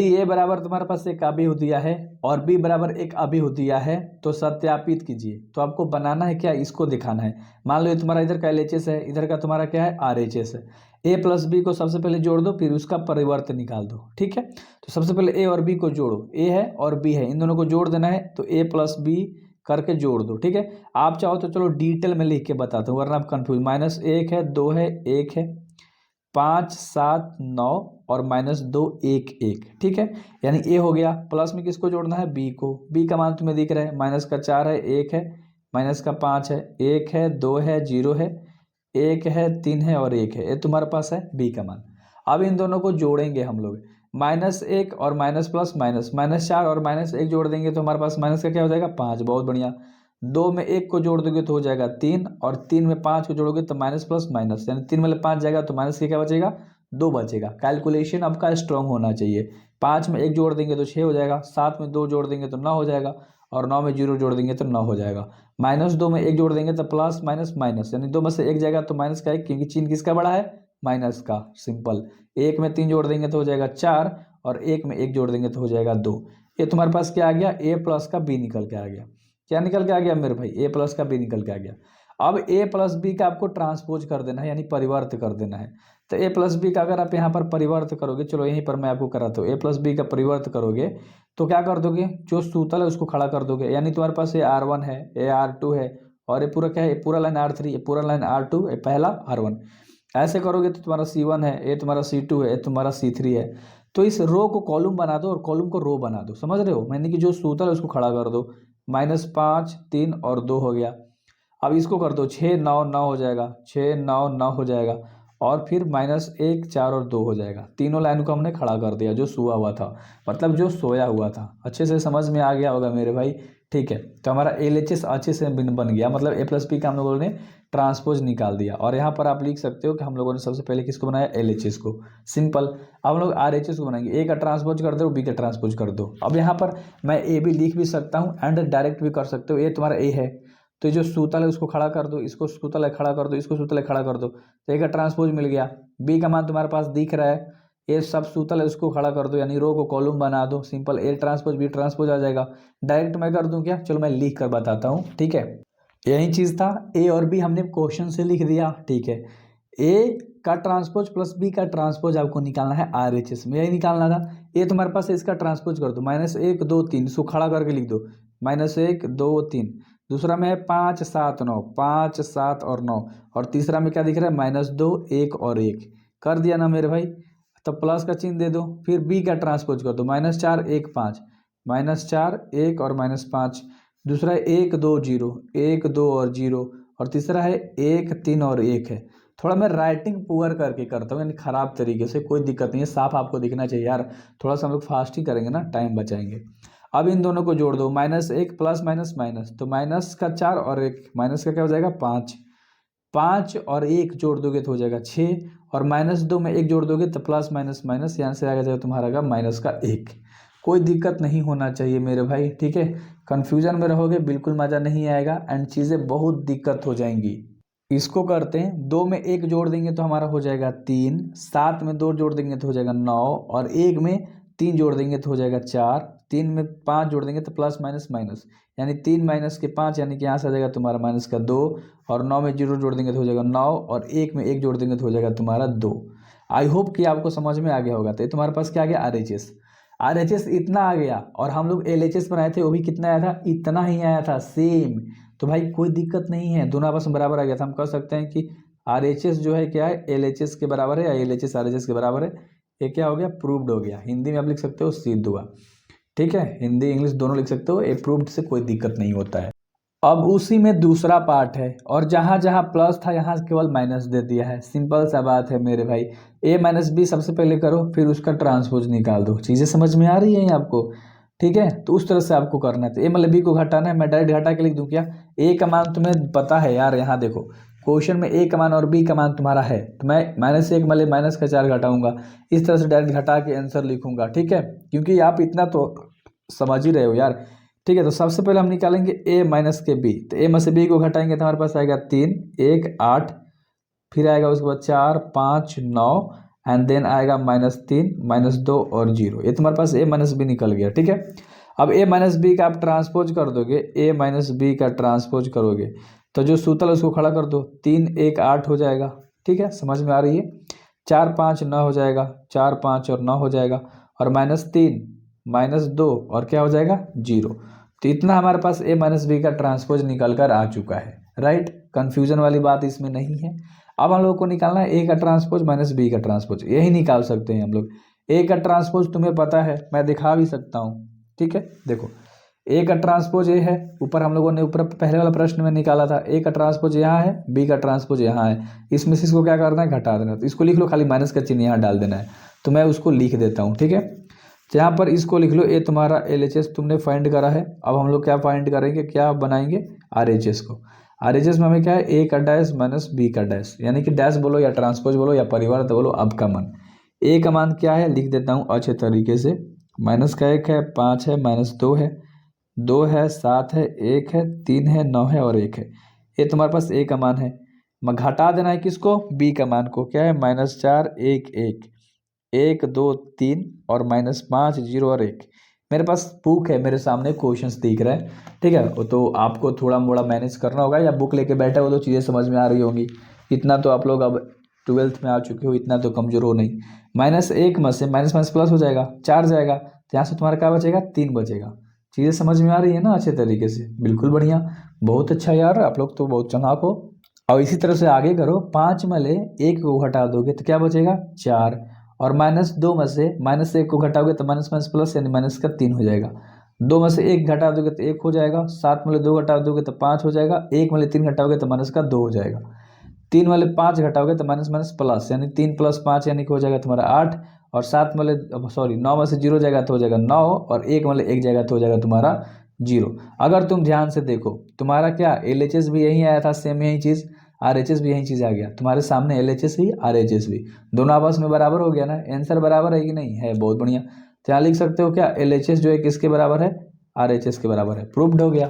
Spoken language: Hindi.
यदि ए बराबर तुम्हारे पास एक अभिव्यक्ति दिया है और बी बराबर एक अभिव्यक्ति दिया है तो सत्यापित कीजिए। तो आपको बनाना है क्या, इसको दिखाना है। मान लो ये तुम्हारा इधर का LHS है, इधर का तुम्हारा क्या है RHS है। ए प्लस बी को सबसे पहले जोड़ दो, फिर उसका परिवर्त निकाल दो। ठीक है, तो सबसे पहले ए और बी को जोड़ो, ए है और बी है, इन दोनों को जोड़ देना है। तो ए प्लस बी करके जोड़ दो। ठीक है, आप चाहो तो चलो डिटेल में लिख के बताता हूँ वरना आप कंफ्यूज। -1 है, 2 है, 1 है, 5 7 9 और -2 1 1। ठीक है, यानी ए हो गया। प्लस में किसको जोड़ना है, बी को। बी का मान तुम्हें दिख रहा है, माइनस का 4 है, 1 है, माइनस का 5 है, 1 है, 2 है, 0 है, 1 है, 3 है और 1 है। ये तुम्हारे पास है बी का मान। अब इन दोनों को जोड़ेंगे हम लोग, -1 और माइनस प्लस माइनस, -4 और -1 जोड़ देंगे तो हमारे पास माइनस का क्या हो जाएगा, 5। बहुत बढ़िया। 2 में 1 को जोड़ दोगे तो हो जाएगा 3 और 3 में 5 को जोड़ोगे तो माइनस प्लस माइनस, यानी 3 में 5 जाएगा तो माइनस के क्या बचेगा, 2 बचेगा। कैलकुलेशन आपका स्ट्रांग होना चाहिए। 5 में 1 जोड़ देंगे तो 6 हो जाएगा, 7 में 2 जोड़ देंगे तो 9 हो जाएगा और 9 में 0 जोड़ देंगे तो 9 हो जाएगा। -2 में 1 जोड़ देंगे तो प्लस माइनस माइनस, यानी 2 में से 1 जाएगा तो माइनस का 1, क्योंकि चिन्ह किसका बड़ा है, माइनस का। सिंपल। 1 में 3 जोड़ देंगे तो हो जाएगा 4 और 1 में 1 जोड़ देंगे तो हो जाएगा 2। ये तुम्हारे पास क्या आ गया, ए प्लस का बी निकल के आ गया। क्या निकल के आ गया मेरे भाई, ए प्लस का बी निकल के आ गया। अब ए प्लस बी का आपको ट्रांसपोज कर देना है, यानी परिवर्त कर देना है। तो ए प्लस बी का अगर आप यहाँ पर परिवर्त करोगे, चलो यहीं पर मैं आपको कराता हूँ। ए प्लस बी का परिवर्त करोगे तो क्या कर दोगे, जो सूतल है उसको खड़ा कर दोगे, यानी तुम्हारे पास ये R1 है, ये R2 है और ये पूरा क्या है, ये पूरा लाइन R3, ये पूरा लाइन R2, ये पहला R1। ऐसे करोगे तो तुम्हारा C1 है, ये तुम्हारा C2 है, ये तुम्हारा C3 है। तो इस रो को कॉलम बना दो और कॉलम को रो बना दो, समझ रहे हो, यानी कि जो सूतल है उसको खड़ा कर दो। -5 3 और 2 हो गया। अब इसको कर दो 6 9 9 हो जाएगा, 6 9 9 हो जाएगा और फिर -1 4 और 2 हो जाएगा। तीनों लाइन को हमने खड़ा कर दिया जो सोया हुआ था, मतलब जो सोया हुआ था। अच्छे से समझ में आ गया होगा मेरे भाई। ठीक है, तो हमारा LHS अच्छे से बन गया, मतलब ए प्लस बी का हम लोगों ने ट्रांसपोज निकाल दिया। और यहाँ पर आप लिख सकते हो कि हम लोगों ने सबसे पहले किसको बनाया, LHS को। सिंपल। अब हम लोग RHS को बनाएंगे, ए का ट्रांसपोज कर दो, बी का ट्रांसपोज कर दो। अब यहाँ पर मैं ए भी लिख भी सकता हूँ एंड डायरेक्ट भी कर सकते हो। ये तुम्हारा ए है तो जो सूतल है उसको खड़ा कर दो, इसको सूतल है खड़ा कर दो, इसको सूतल है खड़ा कर दो, तो ए का ट्रांसपोज मिल गया। बी का मान तुम्हारे पास दिख रहा है, ये सब सूतल है उसको खड़ा कर दो, यानी रो को कॉलम बना दो। Simple. A transpose B transpose आ जाएगा। डायरेक्ट मैं कर दूं क्या, चलो मैं लिख कर बताता हूँ। ठीक है, यही चीज़ था, ए और बी हमने क्वेश्चन से लिख दिया। ठीक है, ए का ट्रांसपोज प्लस बी का ट्रांसपोज आपको निकालना है RHS में, यही निकालना था। ये तुम्हारे पास है, इसका ट्रांसपोज कर दो, -1 2 3, इसको खड़ा करके लिख दो, -1 2 3। दूसरा में है 5 7 9, 5 7 और 9 और तीसरा में क्या दिख रहा है, -2 1 और 1। कर दिया ना मेरे भाई, तो प्लस का चिन्ह दे दो। फिर बी का ट्रांसपोज कर दो, -4 1 5, -4 1 और -5। दूसरा है 1 2 0, 1 2 और 0 और तीसरा है 1 3 और 1 है। थोड़ा मैं राइटिंग पुअर करके करता हूँ, यानी खराब तरीके से, कोई दिक्कत नहीं है, साफ आपको दिखना चाहिए यार। थोड़ा सा हम लोग फास्ट ही करेंगे ना, टाइम बचाएंगे। अब इन दोनों को जोड़ दो, -1 प्लस माइनस माइनस, तो माइनस का 4 और 1, माइनस का क्या हो जाएगा 5, 5 और 1 जोड़ दोगे तो हो जाएगा 6 और -2 में 1 जोड़ दोगे तो प्लस माइनस माइनस, यहाँ से आ जाएगा तुम्हारा -1। कोई दिक्कत नहीं होना चाहिए मेरे भाई। ठीक है, कन्फ्यूजन में रहोगे बिल्कुल मज़ा नहीं आएगा एंड चीज़ें बहुत दिक्कत हो जाएंगी। इसको करते हैं, 2 में 1 जोड़ देंगे तो हमारा हो जाएगा 3, 7 में 2 जोड़ देंगे तो हो जाएगा 9 और 1 में 3 जोड़ देंगे तो हो जाएगा 4, 3 में 5 जोड़ देंगे तो प्लस माइनस माइनस, यानी 3 माइनस के 5, यानी कि यहाँ से आ जाएगा तुम्हारा -2 और 9 में 0 जोड़ देंगे तो हो जाएगा 9 और 1 में 1 जोड़ देंगे तो हो जाएगा तुम्हारा 2। आई होप कि आपको समझ में आ गया होगा। तो ये तुम्हारे पास क्या आ गया, RHS इतना आ गया और हम लोग LHS बनाए थे, वो भी कितना आया था, इतना ही आया था, सेम। तो भाई कोई दिक्कत नहीं है, दोनों आपस में बराबर आ गया था। हम कह सकते हैं कि RHS जो है क्या है, LHS के बराबर है, या LHS RHS के बराबर है। ये क्या हो गया, प्रूव्ड हो गया। हिंदी में आप लिख सकते हो सिद्ध हुआ। ठीक है, हिंदी इंग्लिश दोनों लिख सकते हो, ये प्रूव्ड से कोई दिक्कत नहीं होता है। अब उसी में दूसरा पार्ट है और जहाँ जहाँ प्लस था यहाँ केवल माइनस दे दिया है। सिंपल सा बात है मेरे भाई, a माइनस बी सबसे पहले करो, फिर उसका ट्रांसपोज निकाल दो। चीज़ें समझ में आ रही हैं आपको। ठीक है, तो उस तरह से आपको करना है। तो a मतलब b को घटाना है, मैं डायरेक्ट घटा के लिख दूँ क्या, a का मान तुम्हें पता है यार। यहाँ देखो क्वेश्चन में a का मान और b का मान तुम्हारा है, तो मैं -1 मतलब -4 घटाऊंगा, इस तरह से डायरेक्ट घटा के आंसर लिखूंगा। ठीक है, क्योंकि आप इतना तो समझ ही रहे हो यार। ठीक है, तो सबसे पहले हम निकालेंगे a माइनस के b, तो a में से b को घटाएंगे तो हमारे पास आएगा 3 1 8, फिर आएगा उसके बाद 4 5 9 एंड देन आएगा -3 -2 और 0। ये तुम्हारे पास a माइनस बी निकल गया, ठीक है। अब a माइनस बी का आप ट्रांसपोज कर दोगे, a माइनस बी का ट्रांसपोज करोगे तो जो सूतल उसको खड़ा कर दो, 3 1 8 हो जाएगा, ठीक है, समझ में आ रही है। 4 5 9 हो जाएगा, 4 5 और 9 हो जाएगा, और -3 -2 और क्या हो जाएगा 0। तो इतना हमारे पास a माइनस बी का ट्रांसपोज निकल कर आ चुका है, राइट। कन्फ्यूजन वाली बात इसमें नहीं है। अब हम लोग को निकालना है a का ट्रांसपोज माइनस बी का ट्रांसपोज, यही निकाल सकते हैं हम लोग। a का ट्रांसपोज तुम्हें पता है, मैं दिखा भी सकता हूँ, ठीक है। देखो a का ट्रांसपोज ये है, ऊपर हम लोगों ने ऊपर पहले वाला प्रश्न में निकाला था, a का ट्रांसपोज यहाँ है, b का ट्रांसपोज यहाँ है, इसमें से इसको क्या करना है घटा देना। तो इसको लिख लो, खाली माइनस का चिन्ह यहाँ डाल देना है, तो मैं उसको लिख देता हूँ, ठीक है। तो यहाँ पर इसको लिख लो, ए तुम्हारा LHS तुमने फाइंड करा है। अब हम लोग क्या फाइंड करेंगे, क्या बनाएंगे RHS को। RHS में हमें क्या है, a का डैश माइनस b का डैश, यानी कि डैश बोलो या ट्रांसपोज बोलो या परिवर्त बोलो, आपका मन। a का मान क्या है लिख देता हूँ अच्छे तरीके से, माइनस का 1 है, 5 है, -2 है, 2 है, 7 है, 1 है, 3 है, 9 है और 1 है। ये तुम्हारे पास a का मान है। घटा देना है किसको, b का मान को, क्या है -4 1 1 1 2 3 और -5 0 और 1। मेरे पास बुक है, मेरे सामने क्वेश्चंस दिख रहे हैं, ठीक है। वो तो आपको थोड़ा मोड़ा मैनेज करना होगा, या बुक लेके बैठे हो तो चीज़ें समझ में आ रही होंगी। इतना तो आप लोग अब 12th में आ चुके हो, इतना तो कमजोर हो नहीं। -1 में से माइनस माइनस प्लस हो जाएगा, 4 जाएगा, तो यहाँ से तुम्हारा क्या बचेगा 3 बचेगा। चीज़ें समझ में आ रही है ना अच्छे तरीके से, बिल्कुल बढ़िया, बहुत अच्छा यार, आप लोग तो बहुत चालाक हो। और इसी तरह से आगे करो, 5 में ले 1 को घटा दोगे तो क्या बचेगा 4, और -2 में से -1 को घटाओगे तो माइनस माइनस प्लस यानी माइनस का 3 हो जाएगा। 2 में से 1 घटा दोगे तो 1 हो जाएगा, 7 में ले 2 घटा दोगे तो 5 हो जाएगा, 1 में ले 3 घटाओगे तो माइनस का 2 हो जाएगा, 3 वाले 5 घटाओगे तो माइनस माइनस प्लस यानी 3 + 5 यानी कि हो जाएगा तुम्हारा 8, और 7 में ले 9 में से 0 जाएगा तो हो जाएगा 9, और 1 में ले 1 जाएगा तो हो जाएगा तुम्हारा 0। अगर तुम ध्यान से देखो, तुम्हारा क्या LHS भी यही आया था, सेम यही चीज़, RHS भी यही चीज़ आ गया तुम्हारे सामने, LHS भी RHS भी दोनों आपस में बराबर हो गया ना, आंसर बराबर है कि नहीं है, बहुत बढ़िया। तो यहाँ लिख सकते हो क्या, LHS जो है किसके बराबर है, RHS के बराबर है, प्रूव्ड हो गया।